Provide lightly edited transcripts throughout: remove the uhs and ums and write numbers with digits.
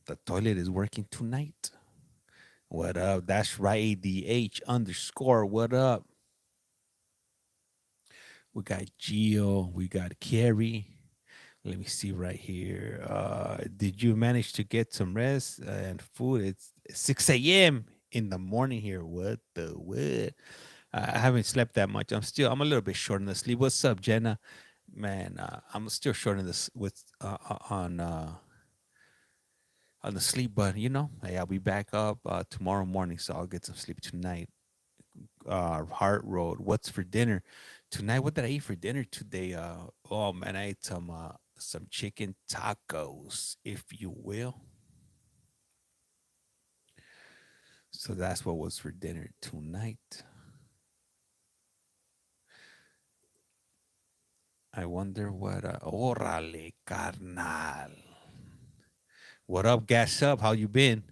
The toilet is working tonight. What up? That's right. ADH underscore. What up? We got Gio. We got Carrie. Let me see right here. Did you manage to get some rest and food? It's 6 a.m. in the morning here. What the what? I haven't slept that much. I'm a little bit short on the sleep. What's up, Jenna? Man, I'm still short on this with on the sleep, but hey, I'll be back up tomorrow morning, so I'll get some sleep tonight. Heart Road. What's for dinner tonight? What did I eat for dinner today? Oh man, I ate some chicken tacos, if you will. So that's what was for dinner tonight. I wonder what. Orale, carnal. What up, gas up? How you been?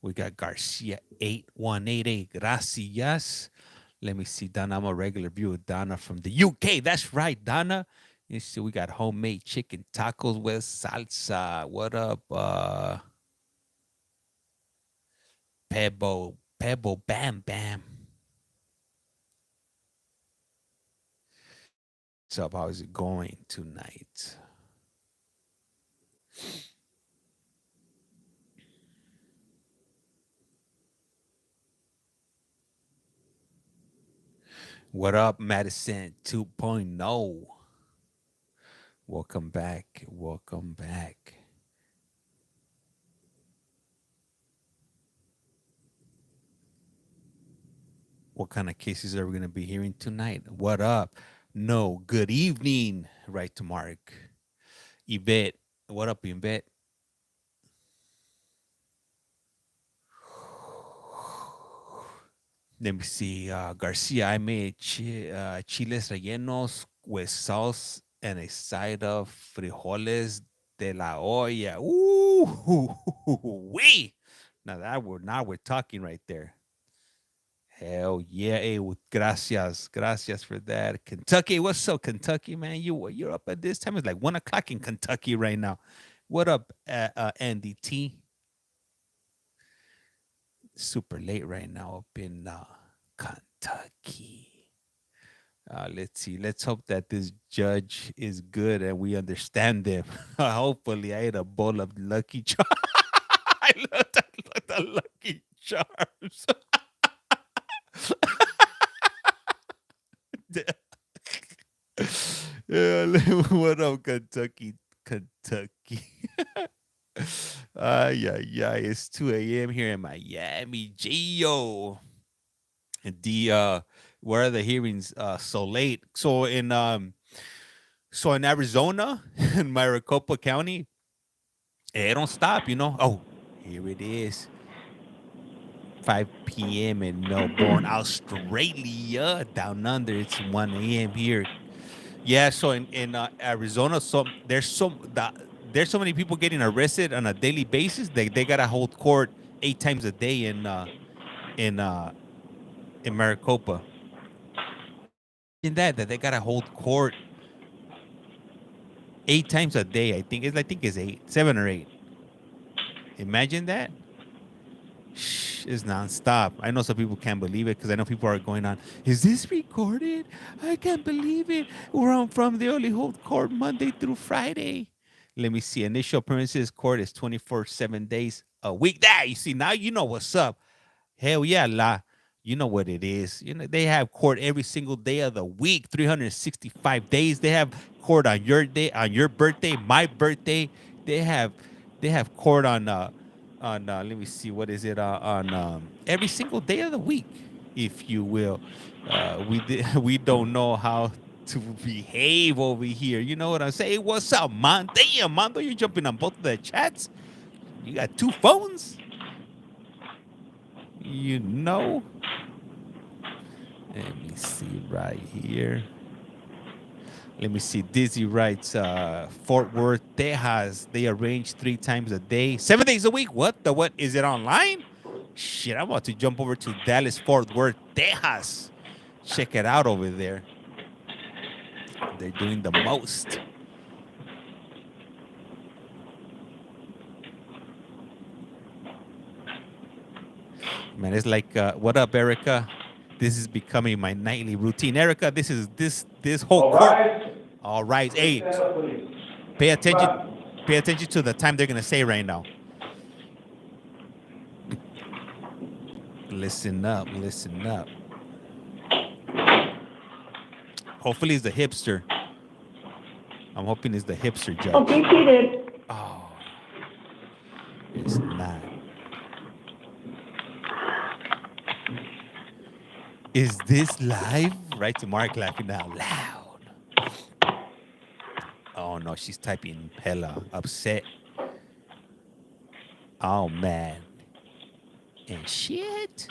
We got Garcia 8188. Gracias. Let me see, Donna. I'm a regular viewer. Donna from the UK. That's right, Donna. You see, we got homemade chicken tacos with salsa. What up, Pebble, Bam Bam. What's up? How is it going tonight? What up, Madison 2.0? Welcome back. Welcome back. What kind of cases are we going to be hearing tonight? What up? No, good evening. Right to Mark. Yvette. What up, Yvette? Let me see. Garcia, I made chiles rellenos with sauce and a side of frijoles de la olla. Ooh, wee. Now we're talking right there. Hell yeah. Hey, gracias for that. Kentucky, what's up, Kentucky, man? You're up at this time. It's like 1 o'clock in Kentucky right now. What up, Andy T? Super late right now up in Kentucky. Let's see. Let's hope that this judge is good and we understand them. Hopefully, I ate a bowl of Lucky Charms. I love the Lucky Charms. Yeah, what up, Kentucky? Kentucky. Yeah. It's 2 a.m. here in Miami. Geo. The where are the hearings so late? So in Arizona, in Maricopa County, it don't stop. Oh, here it is. 5 p.m. in Melbourne, Australia. Down under, it's 1 a.m. here. Yeah, so in Arizona, there's so many people getting arrested on a daily basis. They gotta hold court 8 times a day in uh, in Maricopa. In that they gotta hold court 8 times a day. I think it's 7 or 8. Imagine that. Shh, it's nonstop. I know some people can't believe it because I know people are going on. Is this recorded? I can't believe it. We're on from the only hold court Monday through Friday. Let me see. Initial appearances court is 24/7 days a week. That you see now you know what's up. Hell yeah, la. You know what it is. They have court every single day of the week, 365 days. They have court on your day, on your birthday, my birthday. They have court on let me see, what is it, on every single day of the week, if you will. We don't know how to behave over here. You know what I'm saying? What's up, man? Damn, Mondo, you're jumping on both of the chats. You got 2 phones. You know. Let me see right here. Let me see. Dizzy writes, Fort Worth, Texas. They arrange 3 times a day, 7 days a week. What the what? Is it online? Shit, I'm about to jump over to Dallas, Fort Worth, Texas. Check it out over there. They're doing the most. Man, it's like, what up, Erica? This is becoming my nightly routine. Erica, this whole All court. right. All right. Hey, Stand up, please. pay attention to the time they're gonna say right now. Listen up. Hopefully it's the hipster. I'm hoping it's the hipster judge. Oh, be seated. Oh, it's not. Is this live? Right to Mark laughing out loud. Oh no, she's typing Pella, upset. Oh man. And shit.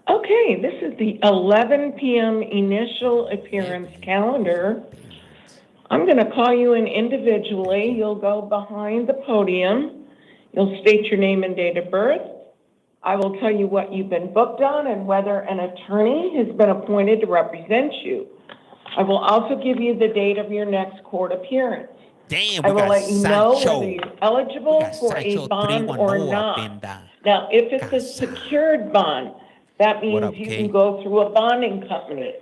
Okay, this is the 11 p.m. initial appearance calendar. I'm going to call you in individually. You'll go behind the podium. You'll state your name and date of birth. I will tell you what you've been booked on and whether an attorney has been appointed to represent you. I will also give you the date of your next court appearance. Damn, I will let you know whether you're eligible for a bond or not. Now, if it's a secured bond, that means you can go through a bonding company.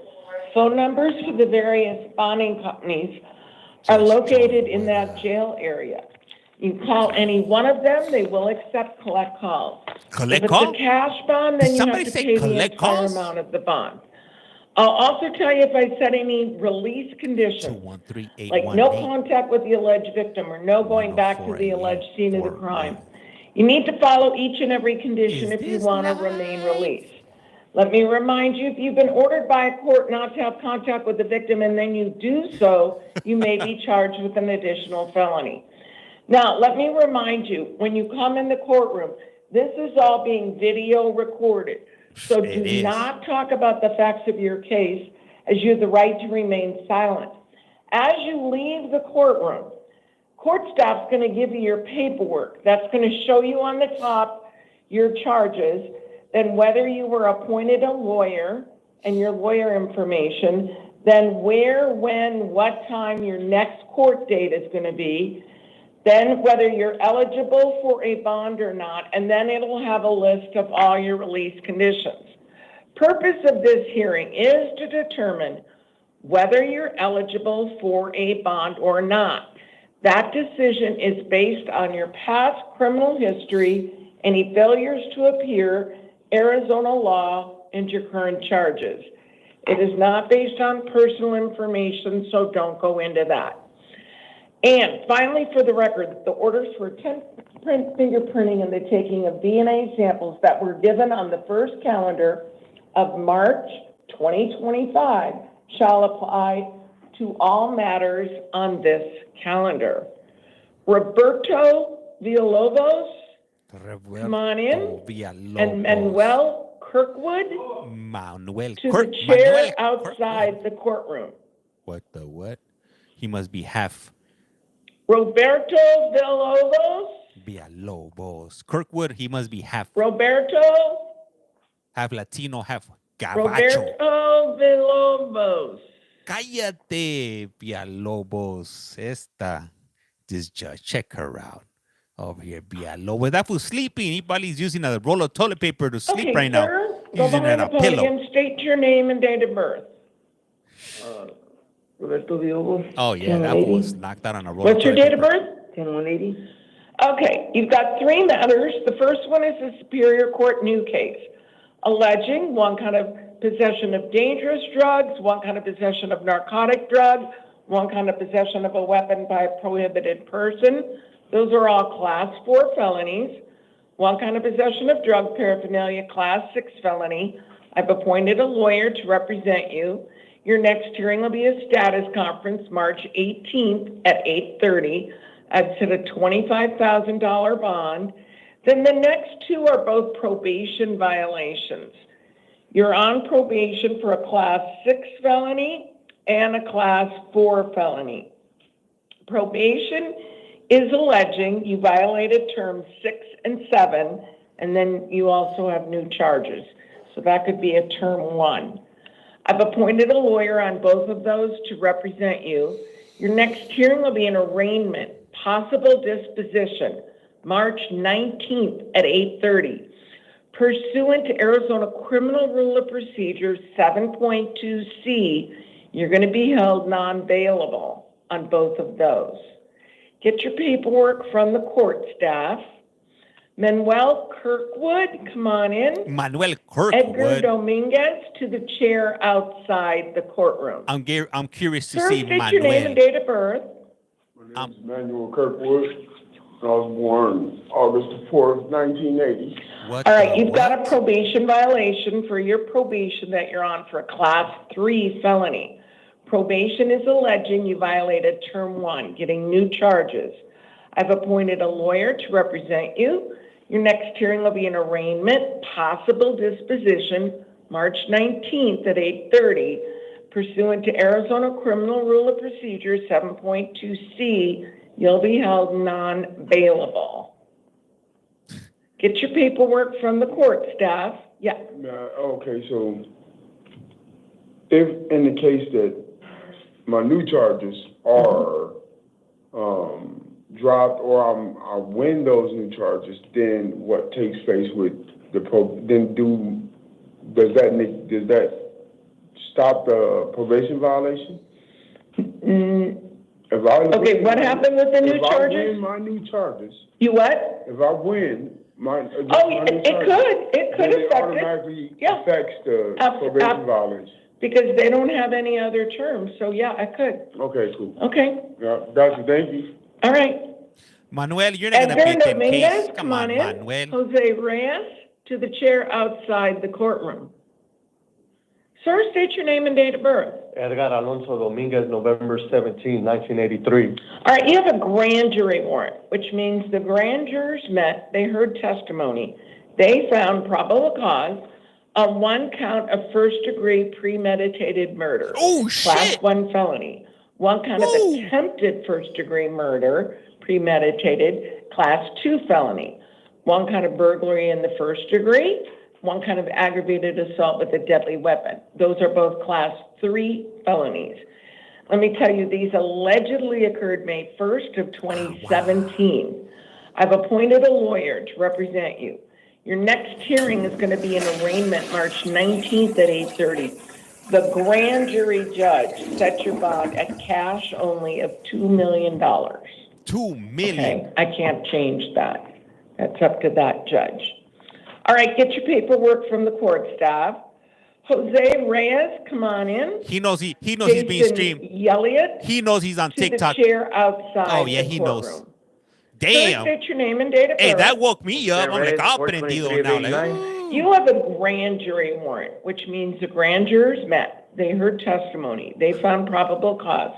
Phone numbers for the various bonding companies are located in that jail area. You call any one of them, they will accept collect calls. If it's a cash bond, then you have to pay the entire amount of the bond. I'll also tell you if I set any release conditions, like no contact with the alleged victim or no going back to the alleged scene of the crime. You need to follow each and every condition if you want to remain released. Let me remind you, if you've been ordered by a court not to have contact with the victim and then you do so, you may be charged with an additional felony. Now, let me remind you, when you come in the courtroom, this is all being video recorded. So do not talk about the facts of your case, as you have the right to remain silent. As you leave the courtroom, court staff's going to give you your paperwork. That's going to show you on the top your charges, then whether you were appointed a lawyer and your lawyer information, then where, when, what time your next court date is going to be, then whether you're eligible for a bond or not, and then it'll have a list of all your release conditions. Purpose of this hearing is to determine whether you're eligible for a bond or not. That decision is based on your past criminal history, any failures to appear, Arizona law, and your current charges. It is not based on personal information, so don't go into that. And finally, for the record, the orders for fingerprinting and the taking of DNA samples that were given on the first calendar of March 2025 shall apply to all matters on this calendar. Roberto Villalobos, come on in, and Manuel Kirkwood to the chair outside the courtroom. What the what? He must be half. Roberto Villalobos. Kirkwood, he must be half. Roberto. Half Latino, half Gabacho. Roberto Villalobos. Cállate, Villalobos. This judge, check her out. Over here, Villalobos. That was sleeping. He probably's using a roll of toilet paper to sleep right now. Go behind the podium, state your name and date of birth. Roberto Villalobos. Oh, yeah, that was knocked out on a roll. What's your date of birth? 10/180. Okay, you've got three matters. The first one is a Superior Court new case, alleging one kind of possession of dangerous drugs, one kind of possession of narcotic drug, one kind of possession of a weapon by a prohibited person. Those are all Class 4 felonies. One kind of possession of drug paraphernalia, Class 6 felony. I've appointed a lawyer to represent you. Your next hearing will be a status conference, March 18th at 8:30. I've set a $25,000 bond. Then the next two are both probation violations. You're on probation for a Class 6 felony and a Class 4 felony. Probation is alleging you violated terms 6 and 7, and then you also have new charges. So that could be a term 1. I've appointed a lawyer on both of those to represent you. Your next hearing will be an arraignment, possible disposition, March 19th at 8:30. Pursuant to Arizona Criminal Rule of Procedure 7.2C, you're going to be held non-bailable on both of those. Get your paperwork from the court staff. Manuel Kirkwood, come on in. Manuel Kirkwood. Edgar Dominguez to the chair outside the courtroom. I'm curious to Sir, see state Manuel. your name and date of birth. My name is Manuel Kirkwood. I was born August the 4th, 1980. All right, you've got a probation violation for your probation that you're on for a Class 3 felony. Probation is alleging you violated Term 1, getting new charges. I've appointed a lawyer to represent you. Your next hearing will be an arraignment, possible disposition, March 19th at 8:30. Pursuant to Arizona Criminal Rule of Procedure 7.2C, you'll be held non-bailable. Get your paperwork from the court staff. Yeah. Okay, so if in the case that my new charges are dropped or I win those new charges, then what takes place with the does that stop the probation violation? Okay, what happened with the new charges? If I win my new charges. You what? If I win my it could affect automatically affects the probation violation. Because they don't have any other terms, so yeah, I could. Okay, cool. Okay. Yeah, gotcha, thank you. All right. Manuel, you're not going to beat them case. Come on, in. Manuel. Jose Reyes to the chair outside the courtroom. Sir, state your name and date of birth. Edgar Alonso Dominguez, November 17, 1983. All right, you have a grand jury warrant, which means the grand jurors met, they heard testimony. They found probable cause on one count of first-degree premeditated murder. Oh, shit! Class 1 felony. One count of attempted first-degree murder, premeditated, Class 2 felony. One count of burglary in the first degree. One kind of aggravated assault with a deadly weapon. Those are both Class 3 felonies. Let me tell you, these allegedly occurred May 1st of 2017. Wow. I've appointed a lawyer to represent you. Your next hearing is going to be an arraignment March 19th at 8:30. The grand jury judge set your bond at cash only of $2 million. $2 million? Okay, I can't change that. That's up to that judge. All right, get your paperwork from the court staff. Jose Reyes, come on in. He knows he's being streamed. Elliott. He knows he's on TikTok. To the chair outside. Oh yeah, he knows. Damn. State your name and date of birth. Hey, that woke me up. I'm like, I'll prendido now. Like, you have a grand jury warrant, which means the grand jurors met. They heard testimony. They found probable cause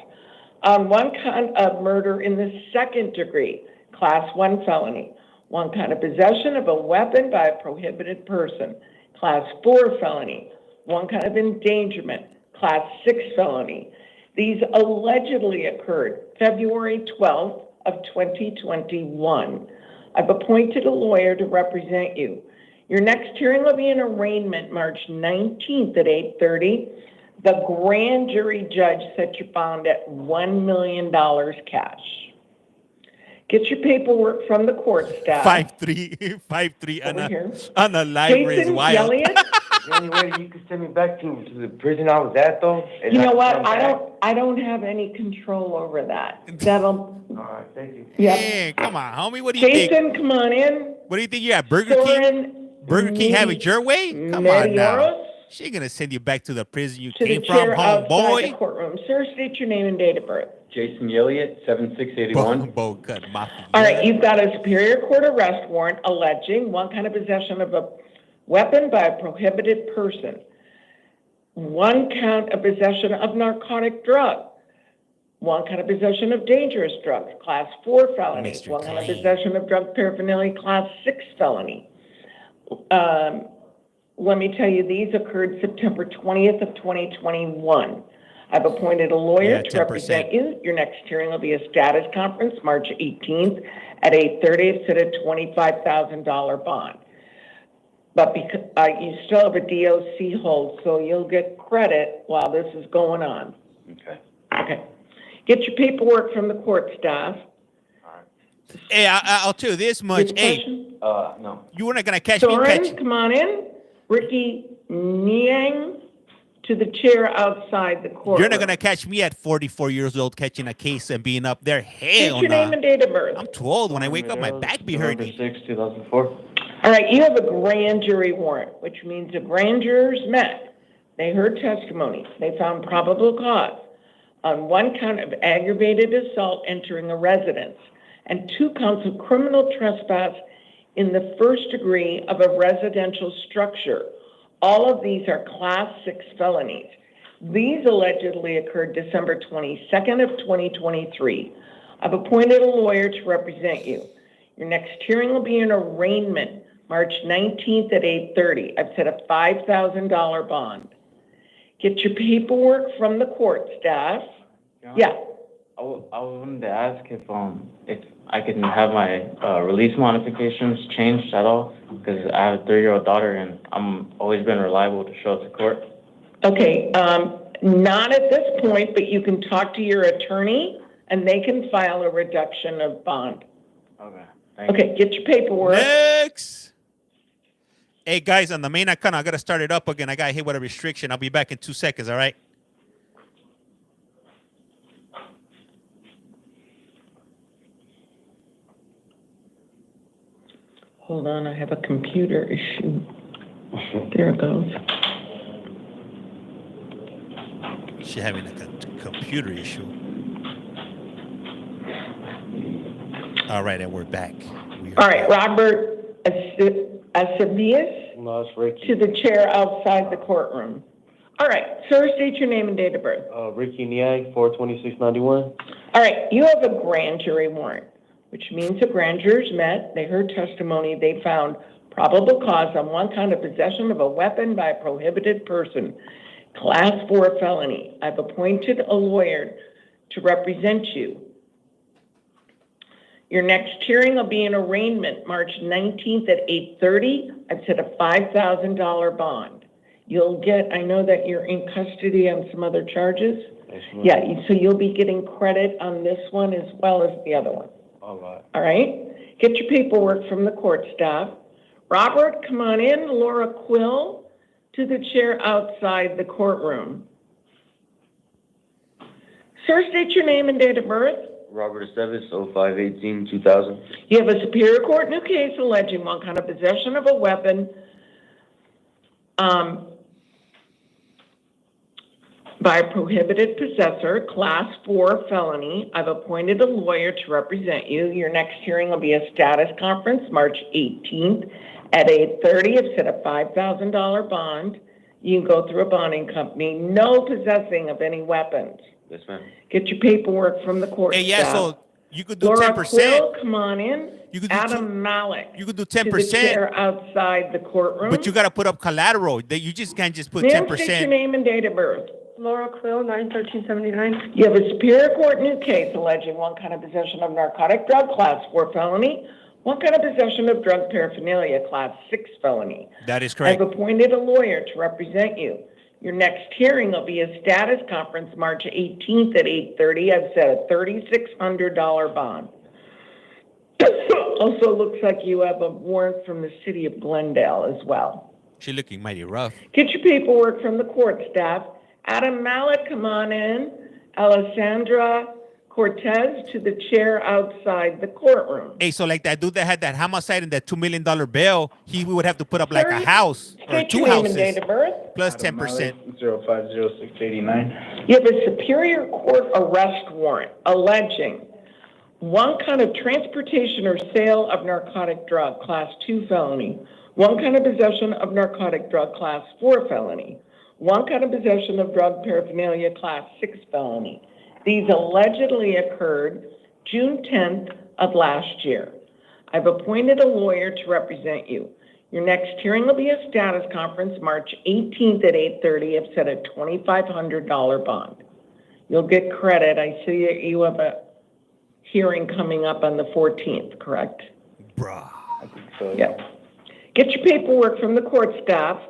on one count of murder in the second degree, Class 1 felony. One count of possession of a weapon by a prohibited person, Class 4 felony. One count of endangerment, Class 6 felony. These allegedly occurred February 12th of 2021. I've appointed a lawyer to represent you. Your next hearing will be an arraignment March 19th at 8:30. The grand jury judge set your bond at $1 million cash. Get your paperwork from the court staff. 5'3" on a library is wild. Elliott. Is there any way you could send me back to the prison I was at, though? You know what? I don't have any control over that. All right, thank you. Yeah. Hey, come on, homie. What do you think? Jason, come on in. What do you think? You have Burger King? Burger King have it your way? Come on now. She's going to send you back to the prison you came from, homeboy. The courtroom. Sir, state your name and date of birth. Jason Elliott, 7681. All right, you've got a Superior Court arrest warrant alleging one kind of possession of a weapon by a prohibited person. One count of possession of narcotic drug. One count of possession of dangerous drugs, Class 4 felony. Mr. One count of possession of drug paraphernalia, Class 6 felony. Let me tell you, these occurred September 20th of 2021. I've appointed a lawyer to represent you. Your next hearing will be a status conference, March 18th at 8:30. It's at a $25,000 bond. But because you still have a DOC hold, so you'll get credit while this is going on. Okay. Okay. Get your paperwork from the court staff. All right. Hey, I'll tell you this much. Good Hey, question. No. you were not gonna catch me Soren, come on in. Ricky Niang to the chair outside the courtroom. You're not gonna catch me at 44 years old catching a case and being up there. State Hell your name no. and date of birth. I'm too old. When I wake up, my back be hurting. November 6, 2004. All right, you have a grand jury warrant, which means the grand jurors met. They heard testimony. They found probable cause on one count of aggravated assault entering a residence and 2 counts of criminal trespass in the first degree of a residential structure. All of these are Class 6 felonies. These allegedly occurred December 22nd of 2023. I've appointed a lawyer to represent you. Your next hearing will be an arraignment, March 19th at 8:30. I've set a $5,000 bond. Get your paperwork from the court staff. Yeah. I wanted to ask if I can have my release modifications changed at all, because I have a 3-year-old daughter and I'm always been reliable to show up to court. Okay, not at this point, but you can talk to your attorney and they can file a reduction of bond. Okay. Okay, get your paperwork. Next. Hey guys, on the main account, I gotta start it up again. I got hit with a restriction. I'll be back in 2 seconds. All right. Hold on, I have a computer issue. There it goes. She's having a computer issue. All right, and we're back. All right, Robert Acevias No, it's Ricky. to the chair outside the courtroom. All right, sir, state your name and date of birth. Ricky Niang, 42691. All right, you have a grand jury warrant, which means the grand jurors met, they heard testimony, they found probable cause on one count of possession of a weapon by a prohibited person, Class 4 felony. I've appointed a lawyer to represent you. Your next hearing will be an arraignment, March 19th at 8:30. I've set a $5,000 bond. You'll get, I know that you're in custody on some other charges. Yeah, so you'll be getting credit on this one as well as the other one. All right. All right? Get your paperwork from the court staff. Robert, come on in. Laura Quill to the chair outside the courtroom. Sir, state your name and date of birth. Robert Esteves, 0518-2000. You have a Superior Court new case alleging one kind of possession of a weapon by a prohibited possessor, Class 4 felony. I've appointed a lawyer to represent you. Your next hearing will be a status conference, March 18th at 8:30. I've set a $5,000 bond. You can go through a bonding company. No possessing of any weapons. Yes, ma'am. Get your paperwork from the court Hey, yeah, staff. so you could do Laura 10%. Quill, come on in. You could do Adam Malik. You could do to the 10%, chair outside the courtroom. but you got to put up collateral. That you just can't just put Ma'am, state your 10%. name and date of birth. Laura Quill, 9/13/79. You have a Superior Court new case alleging one kind of possession of narcotic drug, Class 4 felony, one kind of possession of drug paraphernalia, Class 6 felony. That is correct. I've appointed a lawyer to represent you. Your next hearing will be a status conference, March 18th at 8:30. I've set a $3,600 bond. Also looks like you have a warrant from the city of Glendale as well. She's looking mighty rough. Get your paperwork from the court staff. Adam Malik, come on in. Alessandra Cortez to the chair outside the courtroom. Hey, so like that dude that had that homicide and that $2 million bail, he would have to put up like a house or State 2 your name houses and date of birth. plus 10%. 050689. You have a Superior Court arrest warrant alleging one kind of transportation or sale of narcotic drug, Class 2 felony, one kind of possession of narcotic drug, Class 4 felony, one kind of possession of drug paraphernalia, Class 6 felony. These allegedly occurred June 10th of last year. I've appointed a lawyer to represent you. Your next hearing will be a status conference, March 18th at 8:30. I've set a $2,500 bond. You'll get credit. I see you have a hearing coming up on the 14th, correct? Bruh. I think so. Yep. Get your paperwork from the court staff.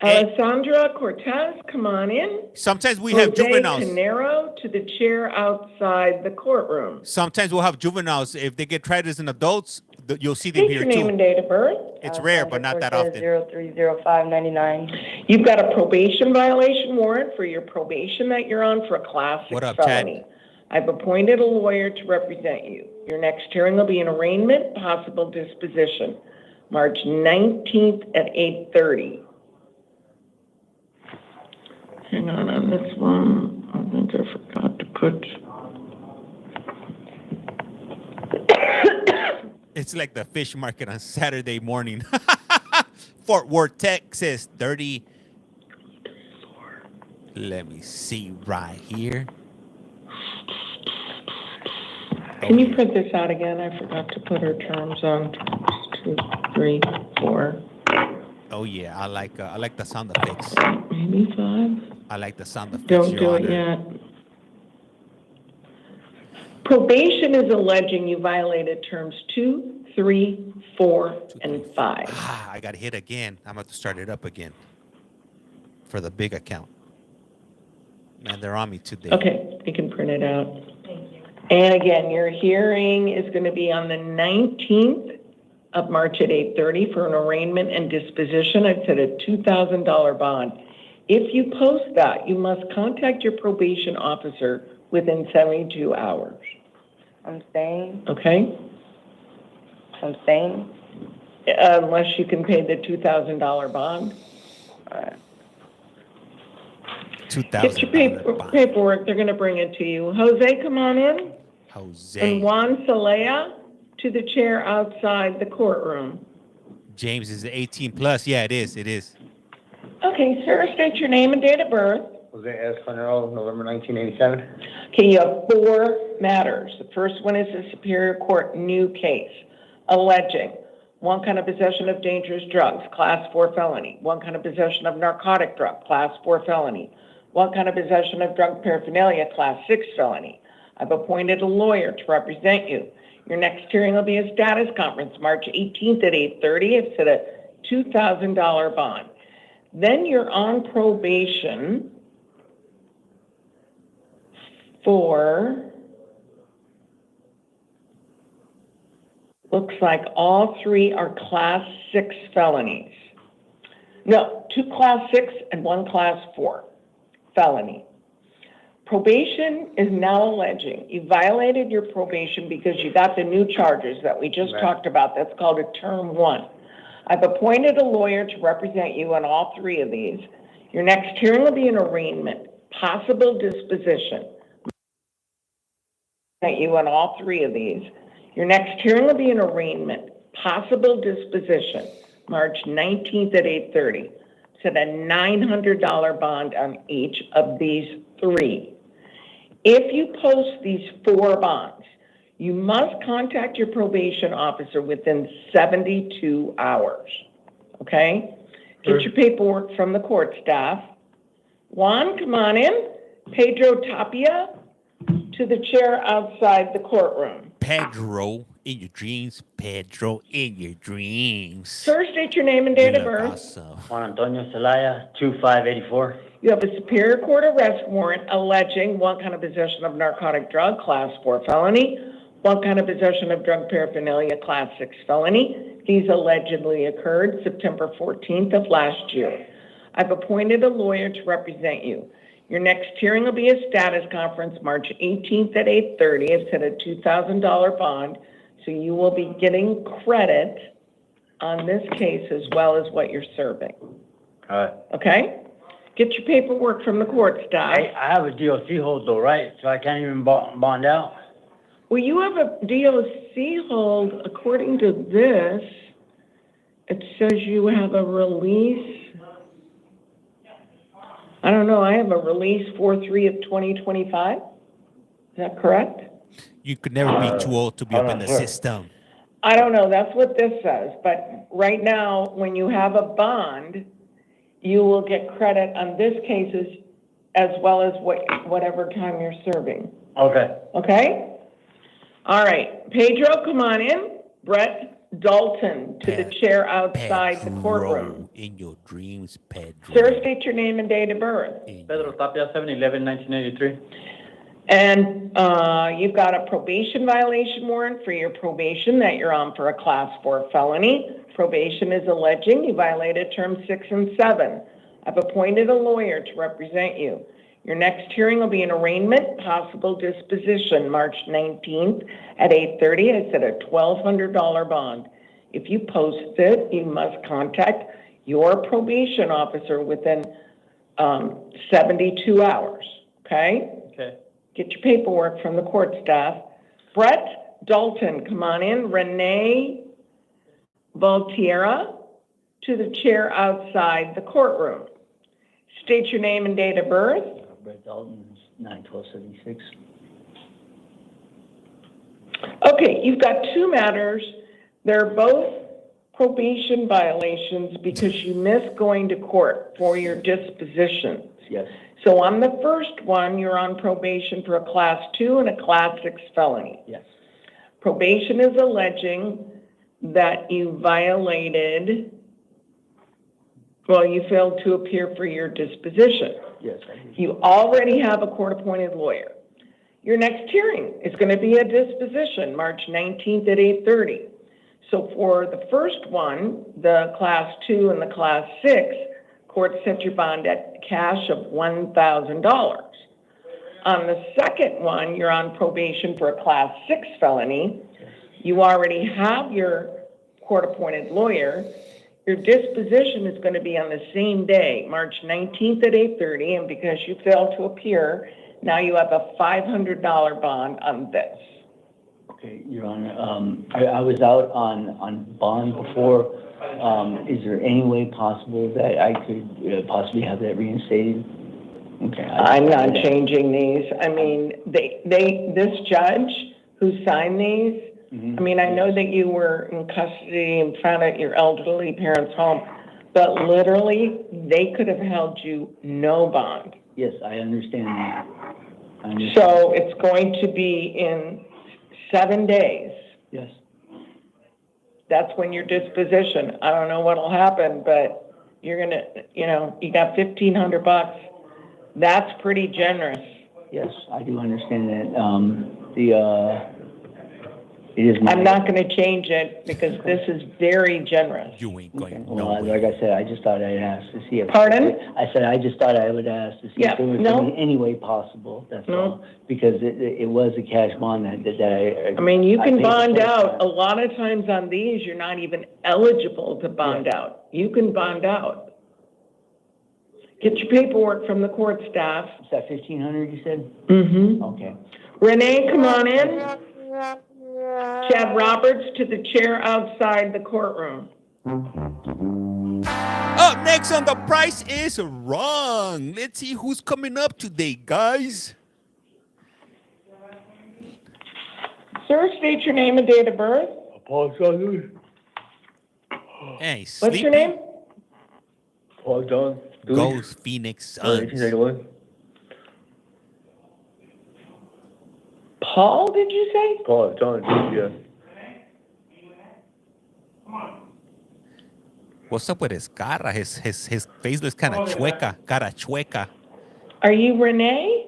Alessandra Cortez, come on in. Sometimes we have juveniles. Canero to the chair outside the courtroom. Sometimes we'll have juveniles. If they get tried as an adults, you'll see them State here your name too. and date of birth. It's rare, but not that often. 030599. You've got a probation violation warrant for your probation that you're on for a Class 6 What up, felony. Chad? I've appointed a lawyer to represent you. Your next hearing will be an arraignment, possible disposition, March 19th at 8:30. Hang on this one. I think I forgot to put. It's like the fish market on Saturday morning. Fort Worth, Texas, 30. Let me see right here. Can you print this out again? I forgot to put her terms on. 2, 3, 4. Oh yeah, I like the sound effects. Maybe 5. I like the sound effects. Don't Your do it Honor. yet. Probation is alleging you violated terms 2, 3, 4, and 5. Ah, I got hit again. I'm about to start it up again for the big account. Man, they're on me today. Okay, you can print it out. Thank you. And again, your hearing is going to be on the 19th of March at 8:30 for an arraignment and disposition. I've set a $2,000 bond. If you post that, you must contact your probation officer within 72 hours. I'm staying. Okay? I'm staying. Unless you can pay the $2,000 bond. All right. Get your paperwork. They're going to bring it to you. Jose, come on in. Jose. And Juan Salea to the chair outside the courtroom. James is 18 plus. Yeah, it is. It is. Okay, sir, state your name and date of birth. Jose S. Conero, November 1987. Okay, you have 4 matters. The first one is a Superior Court new case alleging 1 kind of possession of dangerous drugs, Class 4 felony. 1 kind of possession of narcotic drug, Class 4 felony. 1 kind of possession of drug paraphernalia, Class 6 felony. I've appointed a lawyer to represent you. Your next hearing will be a status conference, March 18th at 8:30. It's at a $2,000 bond. Then you're on probation for, looks like all 3 are Class 6 felonies. No, 2 Class 6 and 1 Class 4 felony. Probation is now alleging you violated your probation because you got the new charges that we just talked about. That's called a term 1. I've appointed a lawyer to represent you on all 3 of these. Your next hearing will be an arraignment, possible disposition. You on all 3 of these. Your next hearing will be an arraignment, possible disposition, March 19th at 8:30. Set a $900 bond on each of these 3. If you post these 4 bonds, you must contact your probation officer within 72 hours. Okay? Get your paperwork from the court staff. Juan, come on in. Pedro Tapia to the chair outside the courtroom. Pedro in your dreams. Pedro in your dreams. Sir, state your name and date of birth. Juan Antonio Celaya, 2584. You have a Superior Court arrest warrant alleging 1 kind of possession of narcotic drug, Class 4 felony, 1 kind of possession of drug paraphernalia, Class 6 felony. These allegedly occurred September 14th of last year. I've appointed a lawyer to represent you. Your next hearing will be a status conference, March 18th at 8:30. It's at a $2,000 bond, so you will be getting credit on this case as well as what you're serving. All right. Okay? Get your paperwork from the court staff. I have a DOC hold though, right? So I can't even bond out? Well, you have a DOC hold. According to this, it says you have a release. I don't know. I have a release 4/3 of 2025. Is that correct? You could never be too old to be up in the system. I don't know. That's what this says. But right now, when you have a bond, you will get credit on this cases as well as whatever time you're serving. Okay. Okay? All right. Pedro, come on in. Brett Dalton to the chair outside the courtroom. In your dreams, Pedro. Sir, state your name and date of birth. Pedro Tapia, 7/11/1983. And you've got a probation violation warrant for your probation that you're on for a class 4 felony. Probation is alleging you violated terms 6 and 7. I've appointed a lawyer to represent you. Your next hearing will be an arraignment, possible disposition, March 19th at 8:30. I set a $1,200 bond. If you post it, you must contact your probation officer within 72 hours, okay? Okay. Get your paperwork from the court staff. Brett Dalton, come on in. Renee Valtierra to the chair outside the courtroom. State your name and date of birth. Brett Dalton, 9/12/76. Okay, you've got 2 matters. They're both probation violations because you missed going to court for your dispositions. Yes. So on the first one, you're on probation for a class 2 and a class 6 felony. Yes. Probation is alleging that you violated, you failed to appear for your disposition. Yes, I did. You already have a court-appointed lawyer. Your next hearing is going to be a disposition, March 19th at 8:30. So for the first one, the class 2 and the class 6, court set your bond at cash of $1,000. On the second one, you're on probation for a class 6 felony. You already have your court-appointed lawyer. Your disposition is going to be on the same day, March 19th at 8:30, and because you failed to appear, now you have a $500 bond on this. Okay, Your Honor, I was out on bond before. Is there any way possible that I could possibly have that reinstated? Okay. I'm not changing these. I mean, this judge who signed these, I mean, I know that you were in custody and found at your elderly parents' home, but literally, they could have held you no bond. Yes, I understand that. So it's going to be in 7 days. Yes. That's when your disposition. I don't know what'll happen, but you're gonna, you got $1,500. That's pretty generous. Yes, I do understand that. It is. I'm not going to change it because this is very generous. You ain't going Okay. Well, like I said, I just thought I'd ask to see if. Pardon? I said I just thought I would ask to see if there was any way possible. That's all. Because it was a cash bond that I mean, you can paid bond the first out. time. A lot of times on these, you're not even eligible to bond out. You can bond out. Get your paperwork from the court staff. Is that 1,500 you said? Mm-hmm. Okay. Renee, come on in. Chad Roberts to the chair outside the courtroom. Up next on The Price is Wrong. Let's see who's coming up today, guys. Sir, state your name and date of birth. Paul John. Hey, What's your name? Paul John. Goes Phoenix Suns. Paul, did you say? Paul John, yeah. What's up with his cara? His face looks kind of chueca. Cara chueca. Are you Renee?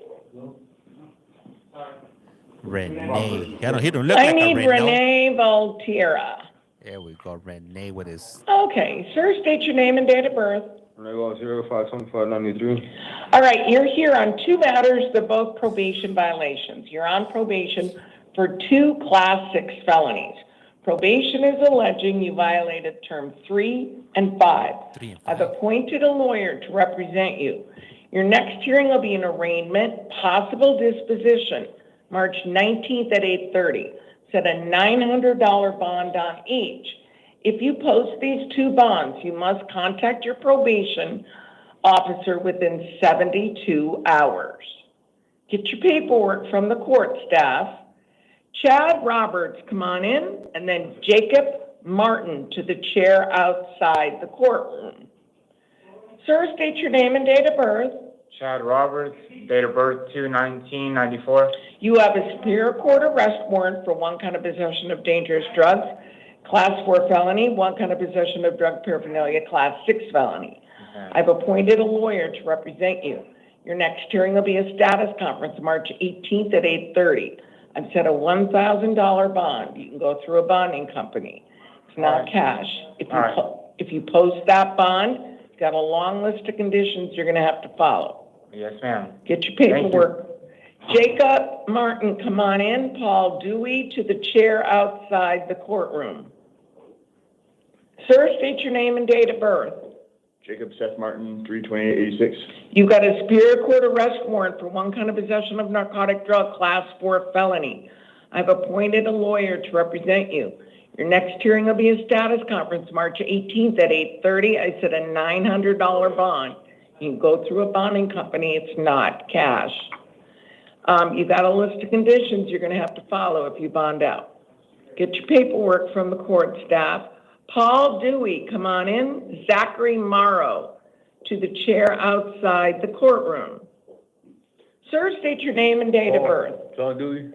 Renee. He don't look I like a need Renee. Renee Valtierra. There we go. Renee with his... Okay. Sir, state your name and date of birth. Renee Valtierra, 52593. All right. You're here on 2 matters. They're both probation violations. You're on probation for 2 class 6 felonies. Probation is alleging you violated term 3 and 5. 3 and 5. I've appointed a lawyer to represent you. Your next hearing will be an arraignment, possible disposition, March 19th at 8:30. Set a $900 bond on each. If you post these 2 bonds, you must contact your probation officer within 72 hours. Get your paperwork from the court staff. Chad Roberts, come on in, and then Jacob Martin to the chair outside the courtroom. Sir, state your name and date of birth. Chad Roberts, date of birth 2/19/94. You have a Superior Court arrest warrant for 1 count of possession of dangerous drugs, Class 4 felony, one count of possession of drug paraphernalia, Class 6 felony. Okay. I've appointed a lawyer to represent you. Your next hearing will be a status conference, March 18th at 8:30. I've set a $1,000 bond. You can go through a bonding company. It's not Alright. cash. Alright. If you post that bond, you've got a long list of conditions you're gonna have to follow. Yes, ma'am. Get your paperwork. Jacob Martin, come on in. Paul Dewey to the chair outside the courtroom. Sir, state your name and date of birth. Jacob Seth Martin, 32886. You got a Superior Court arrest warrant for one count of possession of narcotic drug, Class 4 felony. I've appointed a lawyer to represent you. Your next hearing will be a status conference, March 18th at 8:30. I set a $900 bond. You can go through a bonding company. It's not cash. You got a list of conditions you're going to have to follow if you bond out. Get your paperwork from the court staff. Paul Dewey, come on in. Zachary Morrow to the chair outside the courtroom. Sir, state your name and date of birth. John Dewey,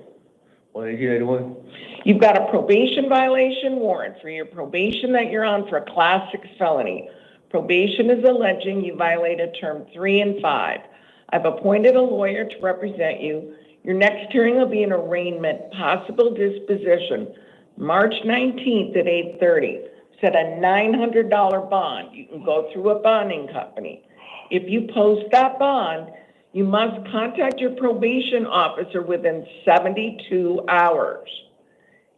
11881. You've got a probation violation warrant for your probation that you're on for a Class 6 felony. Probation is alleging you violated term 3 and 5. I've appointed a lawyer to represent you. Your next hearing will be an arraignment, possible disposition, March 19th at 8:30. Set a $900 bond. You can go through a bonding company. If you post that bond, you must contact your probation officer within 72 hours.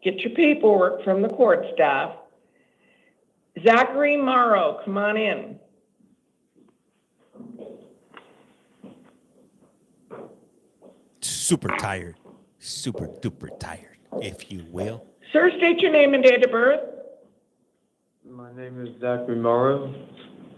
Get your paperwork from the court staff. Zachary Morrow, come on in. Super tired. Super duper tired, if you will. Sir, state your name and date of birth. My name is Zachary Morrow,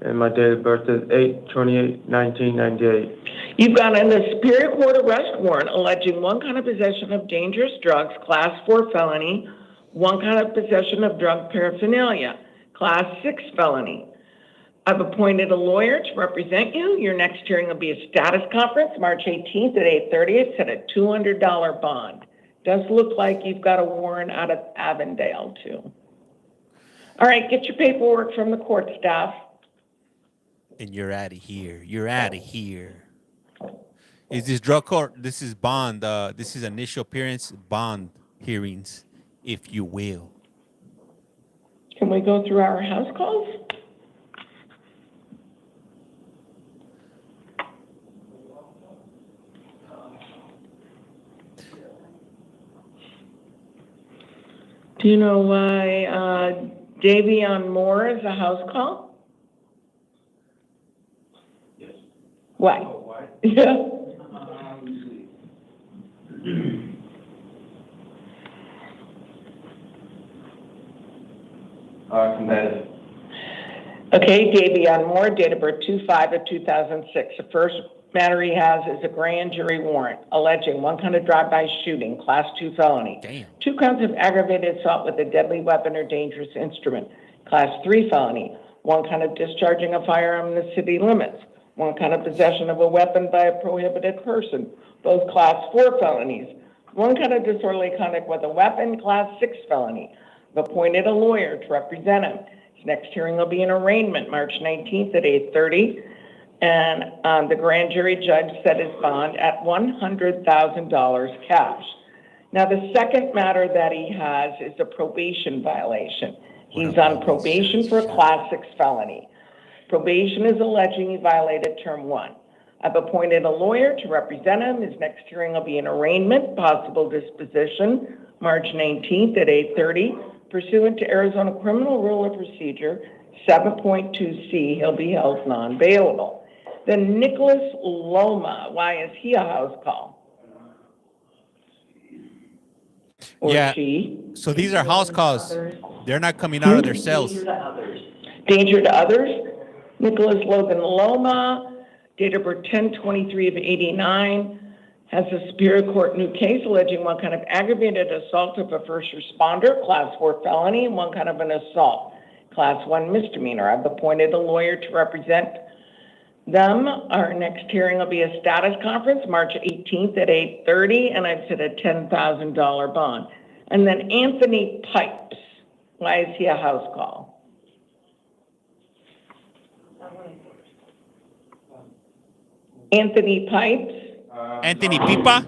and my date of birth is 8/28/1998. You've got a Superior Court arrest warrant alleging one count of possession of dangerous drugs, Class 4 felony, one count of possession of drug paraphernalia, Class 6 felony. I've appointed a lawyer to represent you. Your next hearing will be a status conference, March 18th at 8:30. It's at a $200 bond. Does look like you've got a warrant out of Avondale, too. All right, get your paperwork from the court staff. And you're out of here. You're out of here. Is this drug court? This is bond. This is initial appearance bond hearings, if you will. Can we go through our house calls? Do you know why Davion Moore is a house call? Yes. Why? Oh, why? Yeah. Competitive. Okay, Davion Moore, date of birth 2/5/2006. The first matter he has is a grand jury warrant alleging one count of drive-by shooting, Class 2 felony. Damn. 2 counts of aggravated assault with a deadly weapon or dangerous instrument, Class 3 felony. 1 count of discharging a firearm in the city limits. 1 count of possession of a weapon by a prohibited person, both Class 4 felonies. 1 count of disorderly conduct with a weapon, Class 6 felony. I've appointed a lawyer to represent him. His next hearing will be an arraignment, March 19th at 8:30. And the grand jury judge set his bond at $100,000 cash. Now, the second matter that he has is a probation violation. He's on probation for a Class 6 felony. Probation is alleging he violated term 1. I've appointed a lawyer to represent him. His next hearing will be an arraignment, possible disposition, March 19th at 8:30. Pursuant to Arizona Criminal Rule of Procedure 7.2C, he'll be held non-bailable. Then Nicholas Loma, why is he a house call? Or Yeah. she? So these are house calls. They're not coming out of their cells. Danger to others. Nicholas Logan Loma, date of birth 10/23/89, has a Superior Court new case alleging 1 count of aggravated assault of a first responder, Class 4 felony, and 1 count of an assault, Class 1 misdemeanor. I've appointed a lawyer to represent them. Our next hearing will be a status conference, March 18th at 8:30, and I've set a $10,000 bond. And then Anthony Pipes. Why is he a house call? Anthony Pipes. Anthony Pipa.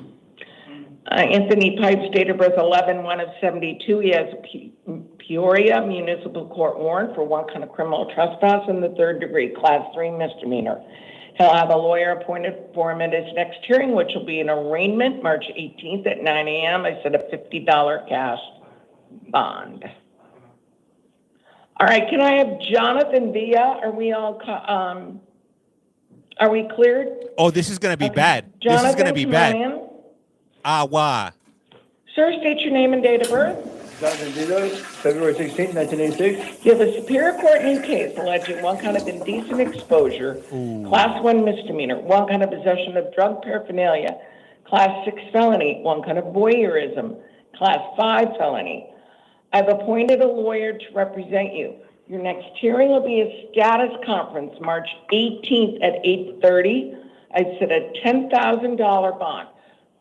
Anthony Pipes, date of birth 11/1/72. He has a Peoria Municipal Court warrant for one kind of criminal trespass in the 3rd degree, class 3 misdemeanor. He'll have a lawyer appointed for him at his next hearing, which will be an arraignment March 18th at 9 a.m. I said a $50 cash bond. All right, can I have Jonathan Villa? Are we cleared? Oh, this is gonna be bad. Jonathan, this is gonna be come bad. on in. Why? Sir, state your name and date of birth. Jonathan Villa, February 16, 1986. You have a Superior Court new case alleging one kind of indecent exposure, class 1 misdemeanor, one kind of possession of drug paraphernalia, class 6 felony, one kind of voyeurism, class 5 felony. I've appointed a lawyer to represent you. Your next hearing will be a status conference, March 18th at 8:30. I set a $10,000 bond.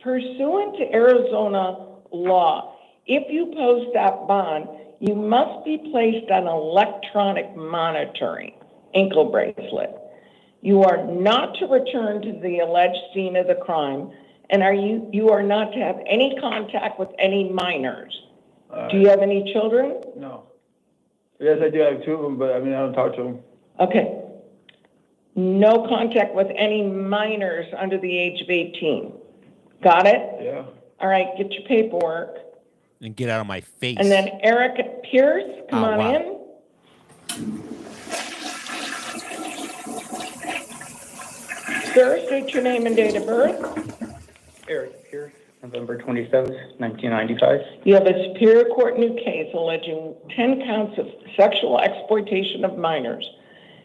Pursuant to Arizona law, if you post that bond, you must be placed on electronic monitoring, ankle bracelet. You are not to return to the alleged scene of the crime, and you are not to have any contact with any minors. Do you have any children? No. Yes, I do have 2 of them, but I don't talk to them. Okay. No contact with any minors under the age of 18. Got it? Yeah. All right, get your paperwork. And get out of my face. And then Eric Pierce, come on wow. in. Sir, state your name and date of birth. Eric Pierce, November 27th, 1995. You have a Superior Court new case alleging 10 counts of sexual exploitation of minors,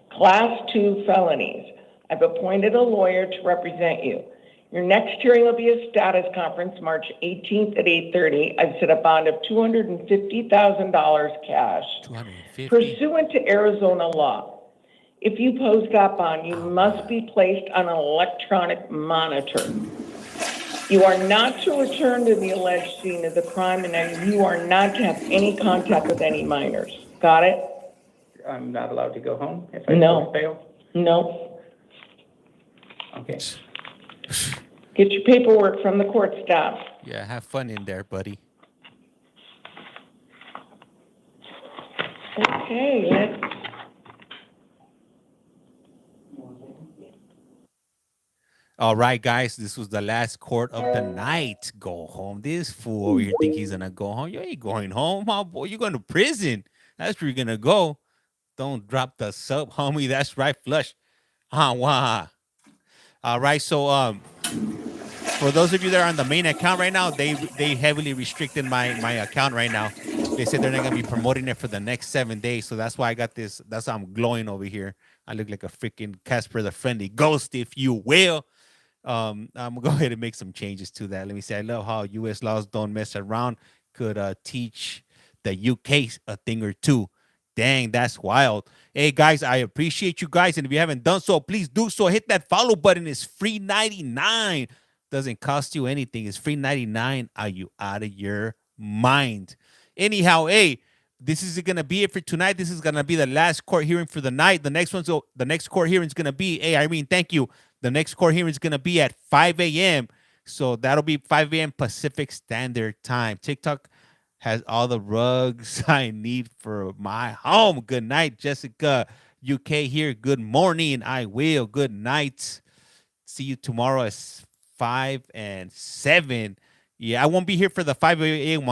class 2 felonies. I've appointed a lawyer to represent you. Your next hearing will be a status conference, March 18th at 8:30. I've set a bond of $250,000 cash. 250. Pursuant to Arizona law, if you post that bond, you must be placed on an electronic monitor. You are not to return to the alleged scene of the crime, and you are not to have any contact with any minors. Got it? I'm not allowed to go home if I No. fail? No. Okay. Get your paperwork from the court staff. Yeah, have fun in there, buddy. Okay, let's. All right, guys, this was the last court of the night. Go home. This fool over here think he's gonna go home. You ain't going home, my boy. You're going to prison. That's where you're gonna go. Don't drop the sub, homie. That's right, flush. Wah. All right, so for those of you that are on the main account right now, they heavily restricted my account right now. They said they're not gonna be promoting it for the next 7 days. So that's why I got this. That's why I'm glowing over here. I look like a freaking Casper the Friendly Ghost, if you will. I'm gonna go ahead and make some changes to that. Let me say, I love how U.S. laws don't mess around. Could teach the UK a thing or two. Dang, that's wild. Hey, guys, I appreciate you guys. And if you haven't done so, please do so. Hit that follow button. It's free 99. Doesn't cost you anything. It's free 99. Are you out of your mind? Anyhow, hey, this is going to be it for tonight. This is going to be the last court hearing for the night. The next court hearing is going to be, hey, Irene, thank you. The next court hearing is going to be at 5 a.m. So that'll be 5 a.m. Pacific Standard Time. TikTok has all the rugs I need for my home. Good night, Jessica. UK here. Good morning. I will. Good night. See you tomorrow at 5 and 7. Yeah, I won't be here for the 5 a.m.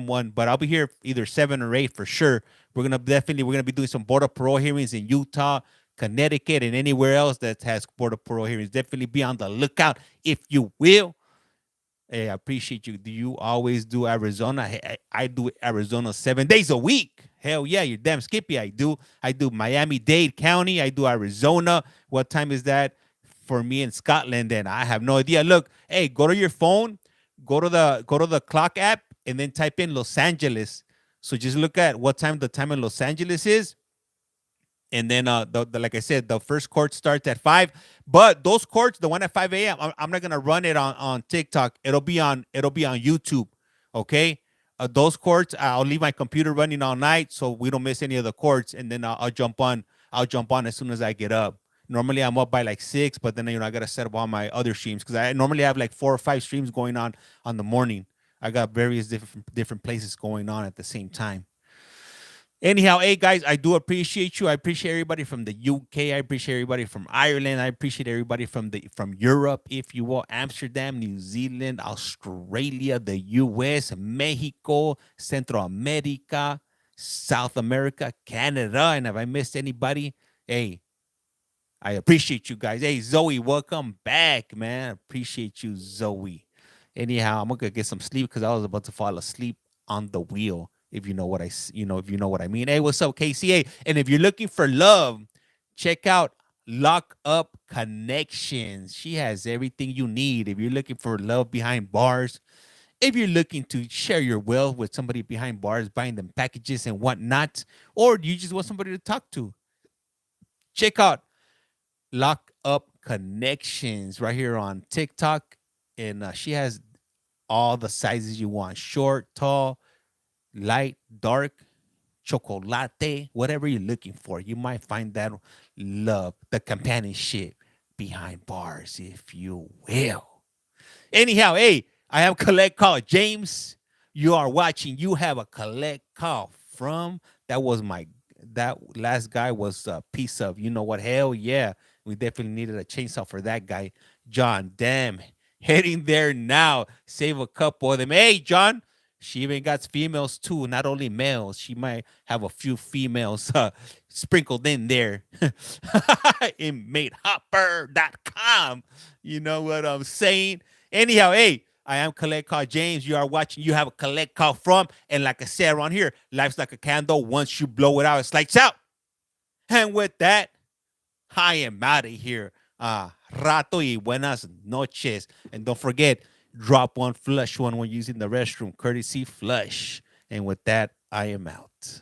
one, but I'll be here either 7 or 8 for sure. We're gonna be doing some border parole hearings in Utah, Connecticut, and anywhere else that has border parole hearings. Definitely be on the lookout, if you will. Hey, I appreciate you. Do you always do Arizona? Hey, I do Arizona 7 days a week. Hell yeah, you're damn skippy. I do Miami-Dade County. I do Arizona. What time is that for me in Scotland? And I have no idea. Look, hey, go to your phone, go to the clock app, and then type in Los Angeles. So just look at what time the time in Los Angeles is. And then, like I said, the first court starts at 5. But those courts, the one at 5 a.m., I'm not gonna run it on TikTok. It'll be on YouTube. Okay. those cords, I'll leave my computer running all night so we don't miss any of the cords, and then I'll jump on. I'll jump on as soon as I get up. Normally I'm up by like 6, but then I gotta set up all my other streams because I normally have like 4 or 5 streams going on the morning. I got various different places going on at the same time. Anyhow, hey guys, I do appreciate you. I appreciate everybody from the UK. I appreciate everybody from Ireland. I appreciate everybody from Europe, if you will, Amsterdam, New Zealand, Australia, the US, Mexico, Central America, South America, Canada. And if I missed anybody, hey, I appreciate you guys. Hey, Zoe, welcome back, man. I appreciate you, Zoe. Anyhow, I'm gonna get some sleep because I was about to fall asleep on the wheel. If you know what if you know what I mean. Hey, what's up, KCA? And if you're looking for love, check out Lock Up Connections. She has everything you need. If you're looking for love behind bars, if you're looking to share your wealth with somebody behind bars, buying them packages and whatnot, or you just want somebody to talk to, check out Lock Up Connections right here on TikTok. And she has all the sizes you want: short, tall, light, dark, chocolate, whatever you're looking for. You might find that love, the companionship behind bars, if you will. Anyhow, hey, I have Collect Call James. You are watching. You have a Collect Call from. That last guy was a piece of, you know what? Hell yeah. We definitely needed a chainsaw for that guy. John, damn. Heading there now. Save a couple of them. Hey, John. She even got females too, not only males. She might have a few females sprinkled in there. InmateHopper.com. You know what I'm saying? Anyhow, hey, I am Collect Call James. You are watching. You have a Collect Call From. And like I said around here, life's like a candle. Once you blow it out, it's lights out. And with that, I am out of here. Rato y buenas noches. And don't forget, drop one, flush one when using the restroom. Courtesy flush. And with that, I am out.